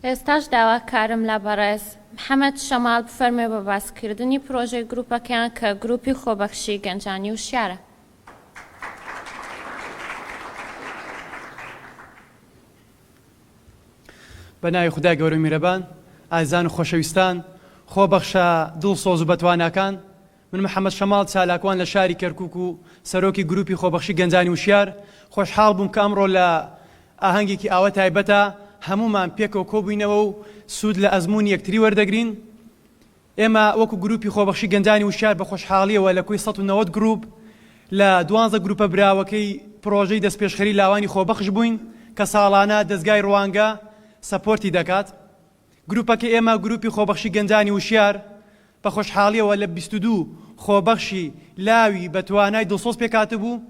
ئێستاش داواکارم لە بەڕێز محەممەد شەماڵ بفەرمێ بە باسکردنی پرۆژەی گروپەکان کە گروپی خۆبەخشی گەنجانی وشیارە. بەناوی خودای گەورە میرەبان، ئازان و خۆشەویستان، خۆبەخشە دڵسۆز و بەتواناکان، من محەممەد شەماڵ چالاکوان لە شاری کەرکووک و سەرۆکی گروپی خۆبەخشی گەنجانی وشیار خۆشحاڵ بووم کە ئەمڕۆ لە ئاهەنگێکی ئاوە تایبەتە هەمومان پێکەوە کۆبووینەوە و سوود لە ئەزمموی یەکتری وەردەگرین. ئێمە وەکو گروپی خۆبەخشی گەنجانی وشیار بە خۆشحاڵیەوە لە کوی 190 گروپ لە 12 گروپە براوەکەی پرۆژەی دەستپێشخەری لاوانی خۆبەخش بووین کە ساڵانە دەستگای ڕوانگە سەپۆرتی دەکات. گروپەکە ئێمە گروپی خۆبەخشی گەنجانی وشیار بە خۆشحاڵیەوە لە 22 خۆبەخشی لاوی بە توانای دڵسۆز پێکاتە بوو.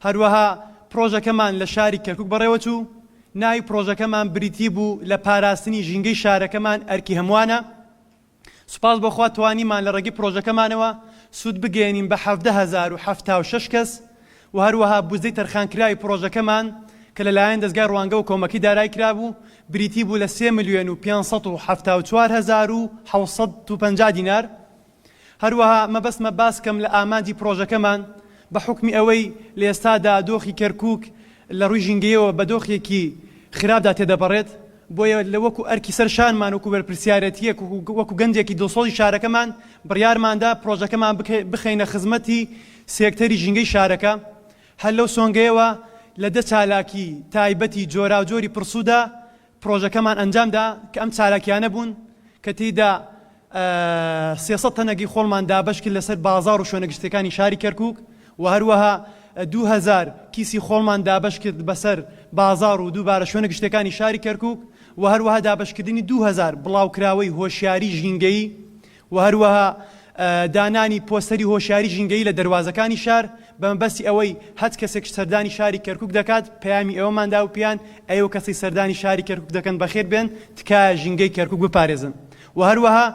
هەروەها پرۆژەکەمان لە شاری کەرکووک بەڕێوە چوو. ناوی پرۆژەکەمان بریتی بوو لە پاراستنی ژینگەی شارەکەمان ئەرکی هەمووانە. سوپاس بۆخوا توانیمان لە ڕێگەی پرۆژەکەمانەوە سوود بگەێنین بە 17,076 کەس و هەروەها بودجەی تەرخانکراوی پرۆژەکەمان کە لەلایەن دەستگای ڕوانگە و کۆمەکی دارای کرابوو بریتی بوو لە 3,574,750 دینار. هەروەها مەبەستمە باسکەم لە ئامانجی پرۆژەکەمان بە حکمی ئەوەی لە ئێستادا دۆخی کەرکووک لە ڕووی ژینگەیەوە بە دۆخێکی خراپدا تێدەپەڕێت، بۆیە لە وەکو ئەرکی سەرشانمان وەکو بەرپرسیارەتیەک وەکو گەنجێکی دڵسۆزی شارەکەمان بڕیارماندا پرۆژەکەمان بخەینە خزمەتی سێکتەری ژینگەی شارەکە. هەر لەو سۆنگەیەوە لە 10 چالاکی تایبەتی جۆرا و جۆری پرسوودا پرۆژەکەمان ئەنجامدا کە ئەم چالاکیانە بوون کە تێیدا 300 تەنەگی خۆڵمان دابەش کرد لەسەر بازاڕ و شوێنەگەشتەکانی شاری کەرکووک و هەروەها 2000 کیسی خۆڵمان دابەش کرد بەسەر بازاڕ و دووبارە شوێنەگەشتەکانی شاری کەرکووک و هەروەها دابەشکردنی 2000 بڵاوکراوەی هۆشیاری ژینگەیی و هەروەها دانانی پۆستەری هۆشیاری ژینگەیی لە دەواازەکانی شار بە مەبەستی ئەوەی هەت کەسێک سەردانی شاری کەرکووک دەکات پەیامی ئێوەماندا و پیان ئەو کەسی سەردانی شاری کەرکووک دەکەن بەخێر بێن تکایە ژینگەی کەرکووک بپارێزن و هەروەها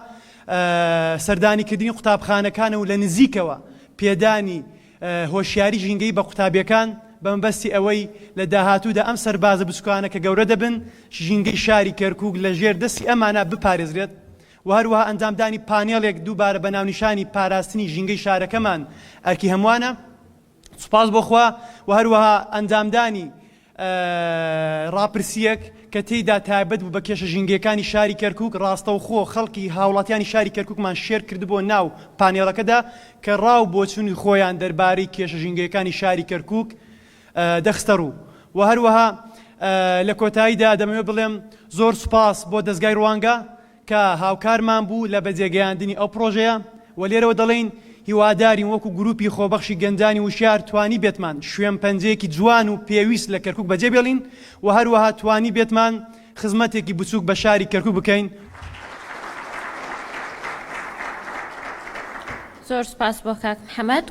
سەردانیکردنی قوتابخانەکانە و لە نزیکەوە پێدانی هۆشیاری ژینگەی بە قوتابیەکان بە مەبەستی ئەوەی لە داهاتوودا ئەم سەربازە بچووکانە کە گەورە دەبن ژینگەی شاری کەرکووک لە ژێر دەستی ئەمانە بپارێزرێت و هەروەها ئەنجامدانی پانێڵێک دووبارە بە ناونیشانی پاراستنی ژینگەی شارەکەمان ئەرکی هەمووانە. سوپاس بۆخوا و هەروەها ئەنجامدانی ڕاپرسیەک کە تێیدا تایبەت بوو بە کێشە ژینگەکانی شاری کەرکووک ڕاستەوخۆ خەڵکی هاوڵاتیانی شاری کەرکووکمان شێر کردبووە ناو پانێڵەکەدا کە ڕاو بۆچوونی خۆیان دەربارەی کێشە ژینگەکانی شاری کەرکووک دەخستە ڕوو و هەروەها لە کۆتاییدا دەمەوێت بڵێم زۆر سوپاس بۆ دەستگای ڕوانگە کە هاوکارمان بوو لە بەجێگەیاندنی ئەو پرۆژەیە و لێرەوە دەڵێن هیوادارین وەکو گروپی خۆبەخشی گەنجانی وشیار توانی بێتمان شوێن پەنجەیەکی جوان و پێویست لە کەرکووک بەجێ بێڵین و هەروەها توانی بێتمان خزمەتێکی بچووک بە شاری کەرکووک بکەین. زۆر سوپاس بۆ کاک محەممەد.